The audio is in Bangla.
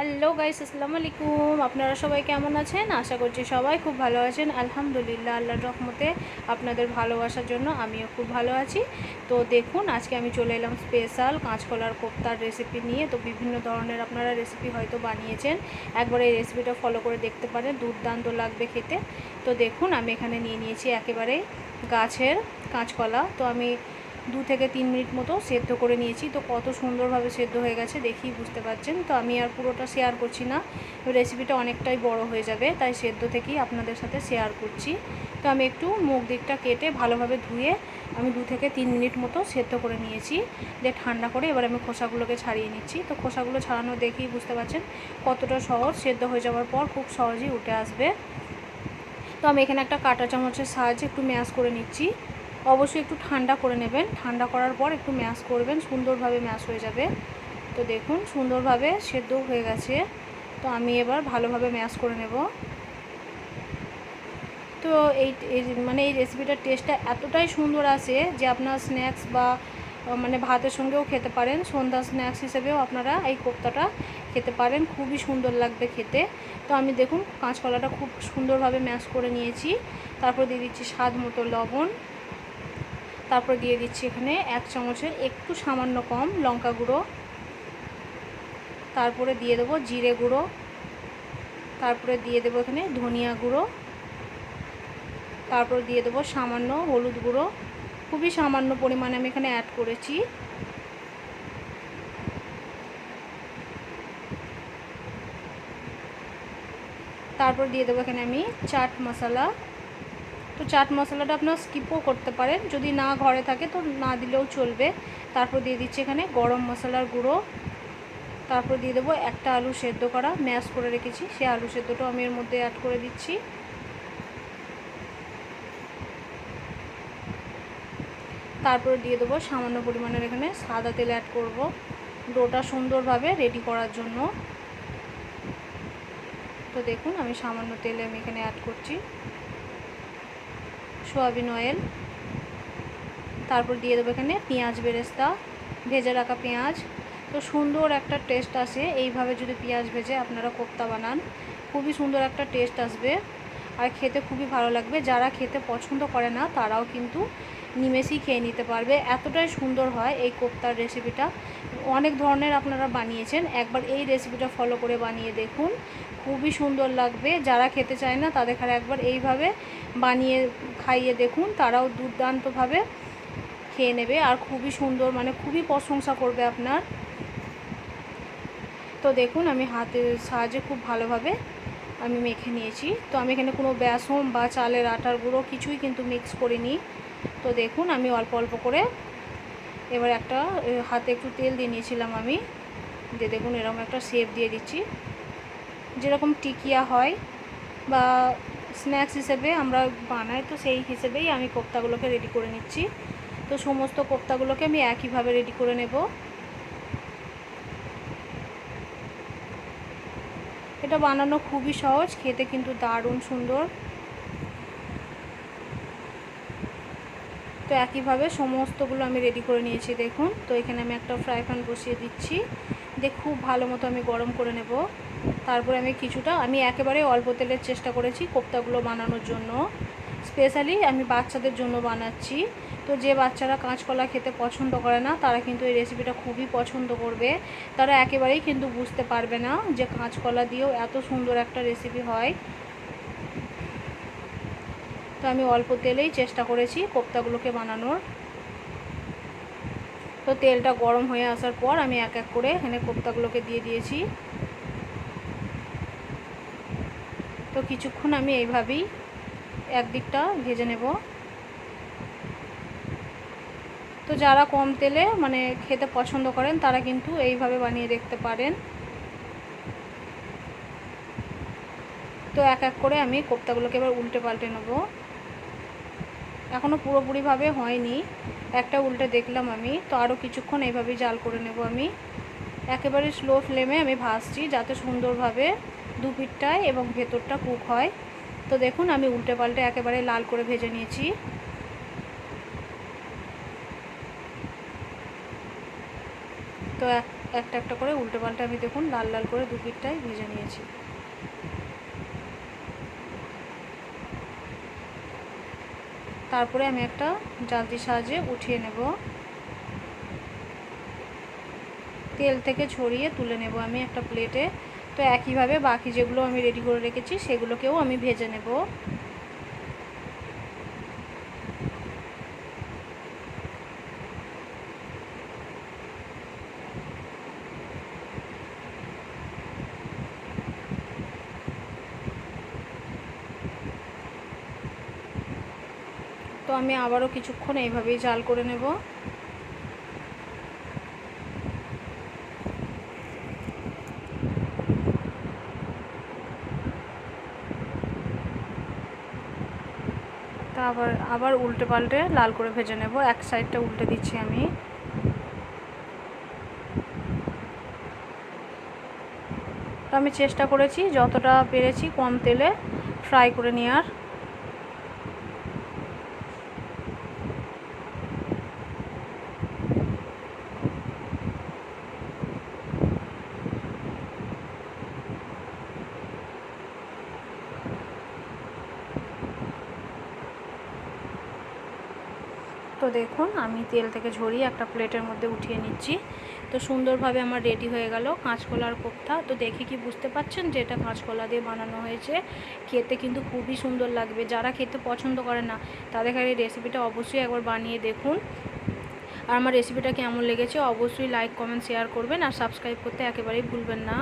হ্যালো গাইস, আসসালামু আলাইকুম। আপনারা সবাই কেমন আছেন? আশা করছি সবাই খুব ভালো আছেন। আলহামদুলিল্লাহ, আল্লাহর রহমতে আপনাদের ভালোবাসার জন্য আমিও খুব ভালো আছি। তো দেখুন, আজকে আমি চলে এলাম স্পেশাল কাঁচকলার কোপ্তার রেসিপি নিয়ে। তো বিভিন্ন ধরনের আপনারা রেসিপি হয়তো বানিয়েছেন, একবার এই রেসিপিটা ফলো করে দেখতে পারেন, দুর্দান্ত লাগবে খেতে। তো দেখুন, আমি এখানে নিয়ে নিয়েছি একেবারে গাছের কাঁচকলা। তো আমি 2 থেকে 3 মিনিট মতো সেদ্ধ করে নিয়েছি। তো কত সুন্দরভাবে সেদ্ধ হয়ে গেছে দেখেই বুঝতে পারছেন। তো আমি আর পুরোটা শেয়ার করছি না, রেসিপিটা অনেকটাই বড় হয়ে যাবে, তাই সেদ্ধ থেকেই আপনাদের সাথে শেয়ার করছি। তো আমি একটু মুখ দিকটা কেটে ভালোভাবে ধুয়ে আমি 2 থেকে 3 মিনিট মতো সেদ্ধ করে নিয়েছি। দিয়ে ঠান্ডা করে এবার আমি খোসাগুলোকে ছাড়িয়ে নিচ্ছি। তো খোসাগুলো ছাড়ানো দেখেই বুঝতে পারছেন কতটা সহজ, সেদ্ধ হয়ে যাওয়ার পর খুব সহজেই উঠে আসবে। তো আমি এখানে একটা কাঁটা চামচের সাহায্যে একটু ম্যাশ করে নিচ্ছি। অবশ্যই একটু ঠান্ডা করে নেবেন, ঠান্ডা করার পর একটু ম্যাশ করবেন, সুন্দরভাবে ম্যাশ হয়ে যাবে। তো দেখুন সুন্দরভাবে সেদ্ধ হয়ে গেছে। তো আমি এবার ভালোভাবে ম্যাশ করে নেব। তো এই রেসিপিটার টেস্টটা এতটাই সুন্দর আসে যে আপনার স্ন্যাক্স বা ভাতের সঙ্গেও খেতে পারেন, সন্ধ্যা স্ন্যাক্স হিসেবেও আপনারা এই কোপ্তাটা খেতে পারেন, খুবই সুন্দর লাগবে খেতে। তো আমি দেখুন কাঁচকলাটা খুব সুন্দরভাবে ম্যাশ করে নিয়েছি। তারপর দিয়ে দিচ্ছি স্বাদ মতো লবণ। তারপর দিয়ে দিচ্ছি এখানে 1 চামচের একটু সামান্য কম লঙ্কা গুঁড়ো। তারপরে দিয়ে দেবো জিরে গুঁড়ো। তারপরে দিয়ে দেবো এখানে ধনিয়া গুঁড়ো। তারপর দিয়ে দেবো সামান্য হলুদ গুঁড়ো, খুবই সামান্য পরিমাণে আমি এখানে অ্যাড করেছি। তারপর দিয়ে দেবো এখানে আমি চাট মশলা। তো চাট মশলাটা আপনারা স্কিপও করতে পারেন, যদি না ঘরে থাকে তো না দিলেও চলবে। তারপর দিয়ে দিচ্ছি এখানে গরম মশলার গুঁড়ো। তারপর দিয়ে দেবো একটা আলু সেদ্ধ করা, ম্যাশ করে রেখেছি, সেই আলু সেদ্ধটাও আমি এর মধ্যে অ্যাড করে দিচ্ছি। তারপরে দিয়ে দেবো সামান্য পরিমাণের এখানে সাদা তেল অ্যাড করব ডোটা সুন্দরভাবে রেডি করার জন্য। তো দেখুন আমি সামান্য তেলে আমি এখানে অ্যাড করছি সয়াবিন অয়েল। তারপর দিয়ে দেবো এখানে পেঁয়াজ বেরেস্তা, ভেজে রাখা পেঁয়াজ। তো সুন্দর একটা টেস্ট আসে এইভাবে যদি পেঁয়াজ ভেজে আপনারা কোপ্তা বানান, খুবই সুন্দর একটা টেস্ট আসবে আর খেতে খুবই ভালো লাগবে। যারা খেতে পছন্দ করে না তারাও কিন্তু নিমেষেই খেয়ে নিতে পারবে, এতটাই সুন্দর হয় এই কোপ্তার রেসিপিটা। অনেক ধরনের আপনারা বানিয়েছেন, একবার এই রেসিপিটা ফলো করে বানিয়ে দেখুন, খুবই সুন্দর লাগবে। যারা খেতে চায় না তাদের একবার এইভাবে বানিয়ে খাইয়ে দেখুন, তারাও দুর্দান্তভাবে খেয়ে নেবে আর খুবই সুন্দর, খুবই প্রশংসা করবে আপনার। তো দেখুন আমি হাতের সাহায্যে খুব ভালোভাবে আমি মেখে নিয়েছি। তো আমি এখানে কোনো বেসন বা চালের আটার গুঁড়ো কিছুই কিন্তু মিক্স করিনি। তো দেখুন আমি অল্প অল্প করে এবার একটা হাতে একটু তেল দিয়ে নিয়েছিলাম আমি, দিয়ে দেখুন এরকম একটা শেপ দিয়ে দিচ্ছি, যেরকম টিকিয়া হয় বা স্ন্যাক্স হিসেবে আমরা বানাই, তো সেই হিসেবেই আমি কোপ্তাগুলোকে রেডি করে নিচ্ছি। তো সমস্ত কোপ্তাগুলোকে আমি একইভাবে রেডি করে নেব। এটা বানানো খুবই সহজ, খেতে কিন্তু দারুণ সুন্দর। তো একইভাবে সমস্তগুলো আমি রেডি করে নিয়েছি দেখুন। তো এখানে আমি একটা ফ্রাই প্যান বসিয়ে দিচ্ছি, দিয়ে খুব ভালো মতো আমি গরম করে নেব। তারপরে আমি একেবারে অল্প তেলের চেষ্টা করেছি কোপ্তাগুলো বানানোর জন্য, স্পেশালি আমি বাচ্চাদের জন্য বানাচ্ছি। তো যে বাচ্চারা কাঁচকলা খেতে পছন্দ করে না তারা কিন্তু এই রেসিপিটা খুবই পছন্দ করবে, তারা একেবারেই কিন্তু বুঝতে পারবে না যে কাঁচকলা দিয়েও এত সুন্দর একটা রেসিপি হয়। তো আমি অল্প তেলেই চেষ্টা করেছি কোপ্তাগুলোকে বানানোর। তো তেলটা গরম হয়ে আসার পর আমি এক এক করে এখানে কোপ্তাগুলোকে দিয়ে দিয়েছি। তো কিছুক্ষণ আমি এইভাবেই একদিকটা ভেজে নেব। তো যারা কম তেলে খেতে পছন্দ করেন তারা কিন্তু এইভাবে বানিয়ে দেখতে পারেন। তো এক এক করে আমি কোপ্তাগুলোকে এবার উল্টে পাল্টে নেব। এখনও পুরোপুরিভাবে হয়নি, একটা উল্টে দেখলাম আমি। তো আরও কিছুক্ষণ এইভাবেই জাল করে নেব আমি, একেবারে স্লো ফ্লেমে আমি ভাজছি যাতে সুন্দরভাবে দুপিঠটায় এবং ভেতরটা কুক হয়। তো দেখুন আমি উল্টে পাল্টে একেবারে লাল করে ভেজে নিয়েছি। তো একটা একটা করে উল্টে পাল্টে আমি দেখুন লাল লাল করে দু পিঠটাই ভেজে নিয়েছি। তারপরে আমি একটা জালতির সাহায্যে উঠিয়ে নেব, তেল থেকে ছড়িয়ে তুলে নেব আমি একটা প্লেটে। তো একইভাবে বাকি যেগুলো আমি রেডি করে রেখেছি সেগুলোকেও আমি ভেজে নেব। তো আমি আবারও কিছুক্ষণ এইভাবেই জাল করে নেব। তা আবার উল্টে পাল্টে লাল করে ভেজে নেব। এক সাইডটা উল্টে দিচ্ছি আমি। তো আমি চেষ্টা করেছি যতটা পেরেছি কম তেলে ফ্রাই করে নেওয়ার। তো দেখুন আমি তেল থেকে ঝরিয়ে একটা প্লেটের মধ্যে উঠিয়ে নিচ্ছি। তো সুন্দরভাবে আমার রেডি হয়ে গেল কাঁচকলার কোপ্তা। তো দেখে কি বুঝতে পারছেন যে এটা কাঁচকলা দিয়ে বানানো হয়েছে। খেতে কিন্তু খুবই সুন্দর লাগবে। যারা খেতে পছন্দ করে না তাদের এই রেসিপিটা অবশ্যই একবার বানিয়ে দেখুন। আর আমার রেসিপিটা কেমন লেগেছে অবশ্যই লাইক কমেন্ট শেয়ার করবেন, আর সাবস্ক্রাইব করতে একেবারেই ভুলবেন না।